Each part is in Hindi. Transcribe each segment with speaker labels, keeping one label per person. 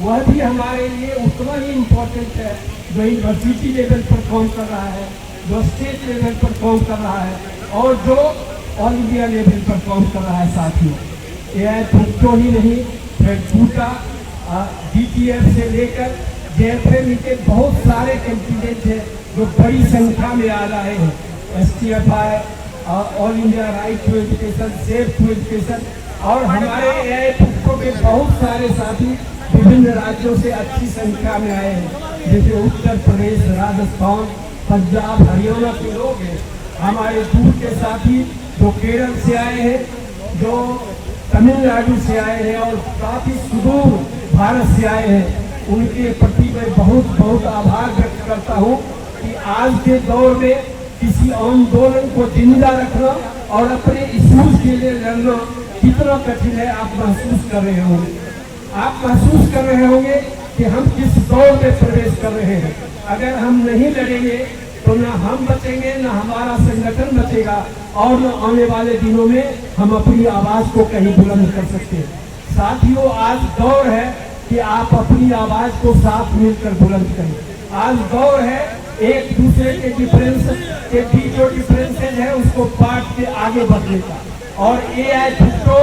Speaker 1: वह भी हमारे लिए उतना ही इम्पोर्टेंट है जो यूनिवर्सिटी लेवल पर काम कर रहा है, जो स्टेट लेवल पर काम कर रहा है और जो ऑल इंडिया लेवल पर काम कर रहा है। साथियों, AI फुक्टो ही नहीं, फिर टूटा DTF से लेकर JFM के बहुत सारे कैंडिडेट हैं जो बड़ी संख्या में आ रहे हैं। STFI, all India right to education, safe to education, और हमारे AI फुक्टो के बहुत सारे साथी विभिन्न राज्यों से अच्छी संख्या में आए हैं, जैसे उत्तर प्रदेश, राजस्थान, पंजाब, हरियाणा के लोग हैं। हमारे दूर के साथी जो केरल से आए हैं, जो तमिलनाडु से आए हैं और काफी सुदूर भारत से आए हैं, उनके प्रति मैं बहुत बहुत आभार व्यक्त करता हूँ कि आज के दौर में किसी आंदोलन को जिंदा रखना और अपने इश्यूज के लिए लड़ना कितना कठिन है आप महसूस कर रहे होंगे। आप महसूस कर रहे होंगे कि हम किस दौर में प्रवेश कर रहे हैं। अगर हम नहीं लड़ेंगे तो न हम बचेंगे, न हमारा संगठन बचेगा और न आने वाले दिनों में हम अपनी आवाज को कहीं बुलंद कर सकते हैं। साथियों, आज दौर है कि आप अपनी आवाज को साथ मिलकर बुलंद करें। आज दौर है एक दूसरे के डिफरेंस के बीच जो डिफरेंसेज है उसको बांट के आगे बढ़ने का, और AI फुक्टो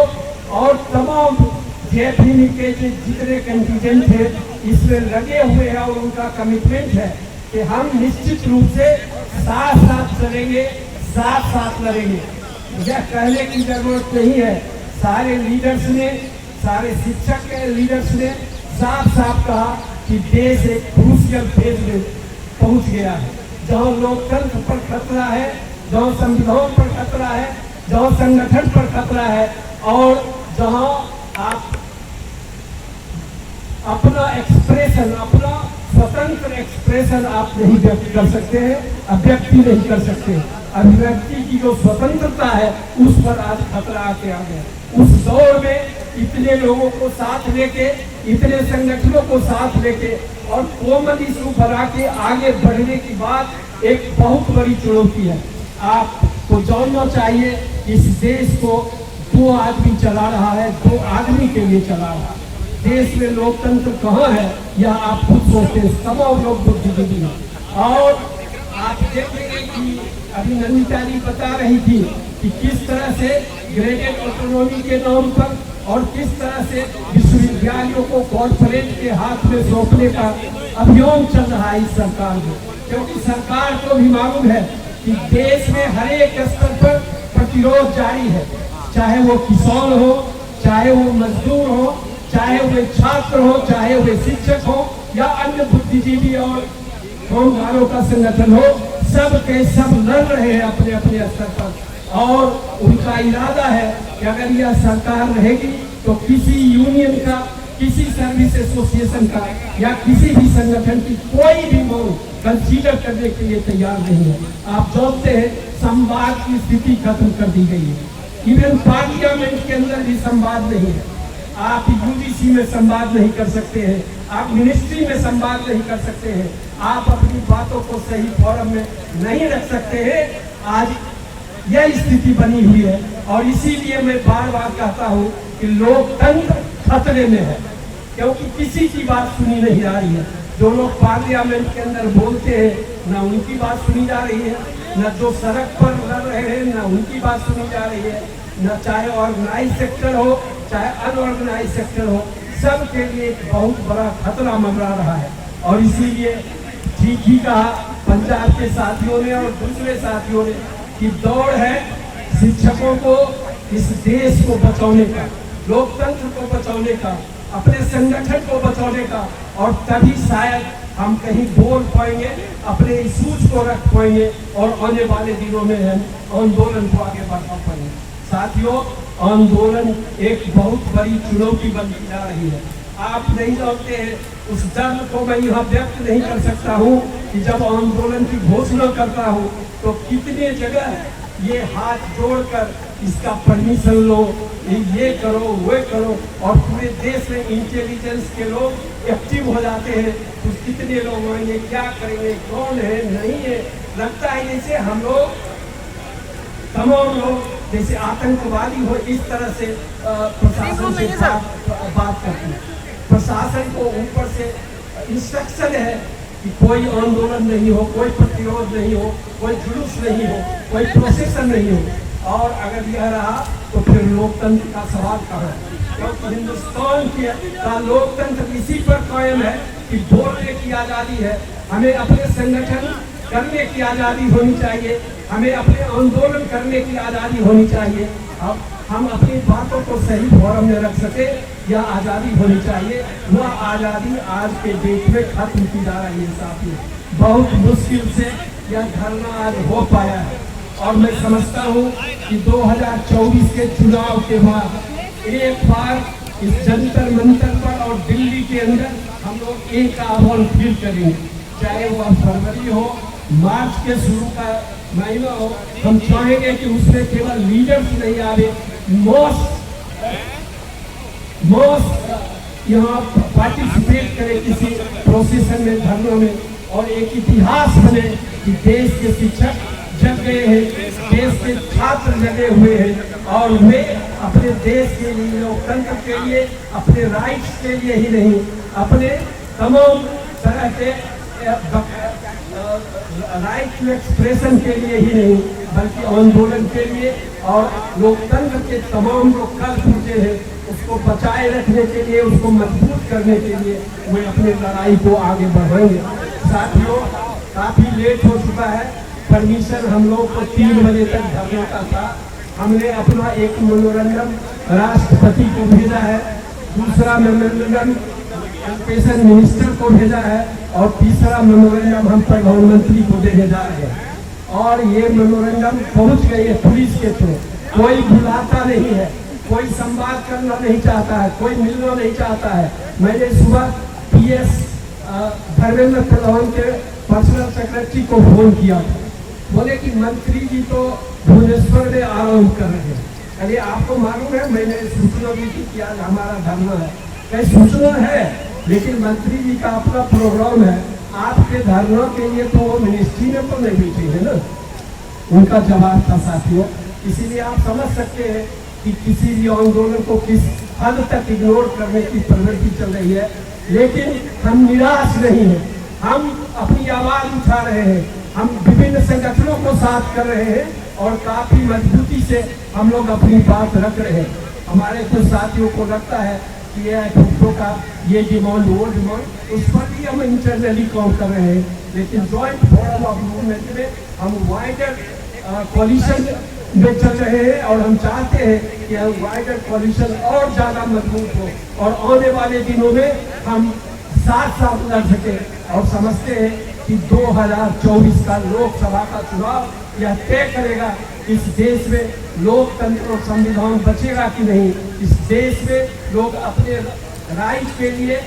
Speaker 1: और तमाम JFM के जितने कंटीजेंट है इसमें लगे हुए हैं और उनका कमिटमेंट है कि हम निश्चित रूप से साथ साथ चलेंगे, साथ साथ लड़ेंगे। यह कहने की जरूरत नहीं है, सारे लीडर्स ने, सारे शिक्षक के लीडर्स ने साफ साफ कहा कि देश एक क्रूशियल फेज में पहुंच गया है, जहां लोकतंत्र पर खतरा है, जहां संविधान पर खतरा है, जहां संगठन पर खतरा है, और जहां आप अपना एक्सप्रेशन, अपना स्वतंत्र एक्सप्रेशन आप नहीं व्यक्त कर सकते हैं, अभिव्यक्ति नहीं कर सकते। अभिव्यक्ति की जो स्वतंत्रता है उस पर आज खतरा आके आ गया। उस दौर में इतने लोगों को साथ लेके, इतने संगठनों को साथ लेके और कॉमन इशू बना के आगे बढ़ने की बात एक बहुत बड़ी चुनौती है। आपको जानना चाहिए इस देश को दो आदमी चला रहा है, दो आदमी के लिए चला रहा है। देश में लोकतंत्र कहाँ है यह आप खुद सोचते हैं, तमाम लोग बुद्धिजीवी हैं। और आप देखेंगे कि अभी नंदिता जी बता रही थी कि किस तरह से ग्रेडेड ऑटोनॉमी के नाम पर और किस तरह से विश्वविद्यालयों को कॉर्पोरेट के हाथ में सौंपने का अभियान चल रहा है इस सरकार में, क्योंकि सरकार को भी मालूम है कि देश में हर एक स्तर पर प्रतिरोध जारी है, चाहे वो किसान हो, चाहे वो मजदूर हो, चाहे वे छात्र हो, चाहे वे शिक्षक हो या अन्य बुद्धिजीवी और कामगारों का संगठन हो, सब के सब लड़ रहे हैं अपने अपने स्तर पर। और उनका इरादा है कि अगर यह सरकार रहेगी तो किसी यूनियन का, किसी सर्विस एसोसिएशन का या किसी भी संगठन की कोई भी मांग कंसीडर करने के लिए तैयार नहीं है। आप जानते हैं संवाद की स्थिति खत्म कर दी गई है, इवन पार्लियामेंट के अंदर भी संवाद नहीं है। आप UGC में संवाद नहीं कर सकते हैं, आप मिनिस्ट्री में संवाद नहीं कर सकते हैं, आप अपनी बातों को सही फोरम में नहीं रख सकते हैं। आज यह स्थिति बनी हुई है और इसीलिए मैं बार बार कहता हूं कि लोकतंत्र खतरे में है, क्योंकि किसी की बात सुनी नहीं जा रही है। जो लोग पार्लियामेंट के अंदर बोलते हैं ना उनकी बात सुनी जा रही है, न जो सड़क पर लड़ रहे हैं ना उनकी बात सुनी जा रही है, न चाहे ऑर्गेनाइज सेक्टर हो चाहे अनऑर्गेनाइज सेक्टर हो, सबके लिए एक बहुत बड़ा खतरा मंडरा रहा है। और इसीलिए ठीक ही कहा पंजाब के साथियों ने और दूसरे साथियों ने कि दौड़ है शिक्षकों को, इस देश को बचाने का, लोकतंत्र को बचाने का, अपने संगठन को बचाने का, और तभी शायद हम कहीं बोल पाएंगे, अपने इश्यूज को रख पाएंगे और आने वाले दिनों में हम आंदोलन को आगे बढ़ा पाएंगे। साथियों, आंदोलन एक बहुत बड़ी चुनौती बनती जा रही है। आप नहीं जानते हैं, उस दर्द को मैं यहाँ व्यक्त नहीं कर सकता हूँ कि जब आंदोलन की घोषणा करता हूँ तो कितने जगह ये हाथ जोड़कर इसका परमिशन लो, ये करो वो करो, और पूरे देश में इंटेलिजेंस के लोग एक्टिव हो जाते हैं। तो कितने लोग आएंगे, क्या करेंगे, कौन है नहीं है, लगता है जैसे हम लोग तमाम लोग जैसे आतंकवादी हो, इस तरह से प्रशासन से बात करते हैं। प्रशासन को ऊपर से इंस्ट्रक्शन है कि कोई आंदोलन नहीं हो, कोई प्रतिरोध नहीं हो, कोई जुलूस नहीं हो, कोई प्रोसेसन नहीं हो। और अगर यह रहा तो फिर लोकतंत्र का सवाल कहाँ है? क्योंकि हिंदुस्तान का लोकतंत्र इसी पर कायम है कि बोलने की आज़ादी है, हमें अपने संगठन करने की आज़ादी होनी चाहिए, हमें अपने आंदोलन करने की आज़ादी होनी चाहिए। अब हम अपनी बातों को सही फोरम में रख सके, यह आज़ादी होनी चाहिए। वह आज़ादी आज के डेट में खत्म की जा रही है साथियों। बहुत मुश्किल से यह धरना आज हो पाया है और मैं समझता हूँ कि 2024 के चुनाव के बाद एक बार इस जंतर मंतर पर और दिल्ली के अंदर हम लोग एक आह्वान फिर करेंगे, चाहे वह फरवरी हो, मार्च के शुरू का महीना हो। हम चाहेंगे कि उसमें केवल लीडर्स नहीं आवे, मोस्ट यहाँ पार्टिसिपेट करें किसी प्रोसेसन में, धर्मों में, और एक इतिहास बने कि देश के शिक्षक जग गए हैं, देश के छात्र जगे हुए हैं और वे अपने देश के लिए, लोकतंत्र के लिए, अपने राइट्स के लिए ही नहीं, अपने तमाम तरह के राइट टू एक्सप्रेशन के लिए ही नहीं, बल्कि आंदोलन के लिए और लोकतंत्र के तमाम जो कल टूटे हैं उसको बचाए रखने के लिए, उसको मजबूत करने के लिए वे अपने लड़ाई को आगे बढ़ाएंगे। साथियों, काफी लेट हो चुका है। परमिशन हम लोग को 3 बजे तक धरने का था। हमने अपना एक मेमोरेंडम राष्ट्रपति को भेजा है, दूसरा मेमोरेंडम एजुकेशन मिनिस्टर को भेजा है और तीसरा मेमोरेंडम हम प्रधानमंत्री को देने जा रहे हैं। और ये मेमोरेंडम पहुंच गई है पुलिस के थ्रू। कोई बुलाता नहीं है, कोई संवाद करना नहीं चाहता है, कोई मिलना नहीं चाहता है। मैंने सुबह PS धर्मेंद्र प्रधान के पर्सनल सेक्रेटरी को फोन किया था, बोले कि मंत्री जी तो भुवनेश्वर में आराम कर रहे हैं। अरे आपको मालूम है, मैंने सूचना दी थी कि आज हमारा धरना है। कई सूचना है, लेकिन मंत्री जी का अपना प्रोग्राम है। आपके धरना के लिए तो वो मिनिस्ट्री में तो नहीं बैठे है ना, उनका जवाब था साथियों। इसीलिए आप समझ सकते हैं कि किसी भी आंदोलन को किस हद तक इग्नोर करने की प्रवृत्ति चल रही है। लेकिन हम निराश नहीं हैं, हम अपनी आवाज उठा रहे हैं, हम विभिन्न संगठनों को साथ कर रहे हैं और काफी मजबूती से हम लोग अपनी बात रख रहे हैं। हमारे कुछ साथियों को लगता है कि यह भुट्टो का ये डिमांड, वो डिमांड, उस पर भी हम इंटरनली काम कर रहे हैं। लेकिन जॉइंट फोरम ऑफ मूवमेंट में हम वाइडर कोलिशन में चल रहे हैं और हम चाहते हैं कि वाइडर कोलिशन और ज्यादा मजबूत हो और आने वाले दिनों में हम साथ साथ लड़ सके। और समझते हैं कि 2024 का लोकसभा का चुनाव यह तय करेगा इस देश में लोकतंत्र और संविधान बचेगा कि नहीं, इस देश में लोग अपने राइट के लिए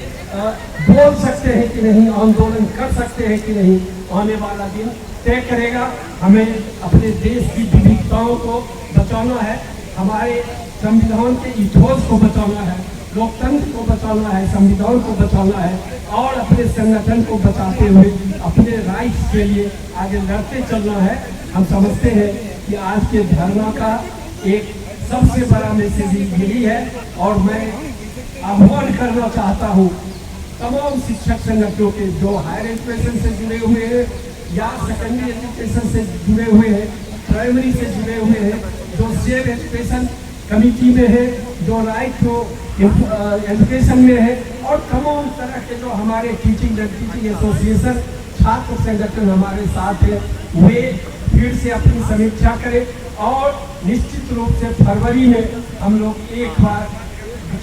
Speaker 1: बोल सकते हैं कि नहीं, आंदोलन कर सकते हैं कि नहीं। आने वाला दिन तय करेगा। हमें अपने देश की विविधताओं को बचाना है, हमारे संविधान के इतिहास को बचाना है, लोकतंत्र को बचाना है, संविधान को बचाना है और अपने संगठन को बचाते हुए अपने राइट्स के लिए आगे लड़ते चलना है। हम समझते हैं कि आज के धरना का एक सबसे बड़ा मैसेज यही है और मैं आह्वान करना चाहता हूँ तमाम शिक्षक संगठनों के जो हायर एजुकेशन से जुड़े हुए हैं या सेकेंडरी एजुकेशन से जुड़े हुए हैं, प्राइमरी से जुड़े हुए हैं, जो सेव एजुकेशन कमिटी में है, जो राइट टू एजुकेशन में है और तमाम तरह के जो हमारे टीचिंग एसोसिएशन छात्र संगठन हमारे साथ है, वे फिर से अपनी समीक्षा करें और निश्चित रूप से फरवरी में हम लोग एक बार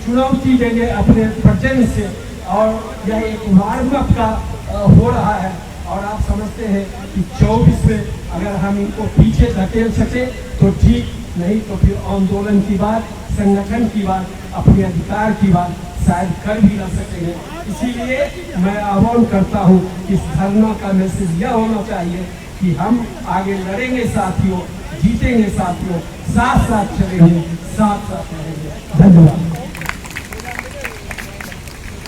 Speaker 1: चुनौती देंगे अपने प्रेजेंस से और यह एक वार्म अप का हो रहा है। और आप समझते हैं कि 24 में अगर हम इनको पीछे धकेल सके तो ठीक, नहीं तो फिर आंदोलन की बात, संगठन की बात, अपने अधिकार की बात शायद कर भी ना सकेंगे। इसीलिए मैं आह्वान करता हूँ कि इस धरना का मैसेज यह होना चाहिए कि हम आगे लड़ेंगे साथियों, जीतेंगे साथियों, साथ साथ चलेंगे, साथ साथ चलेंगे। धन्यवाद।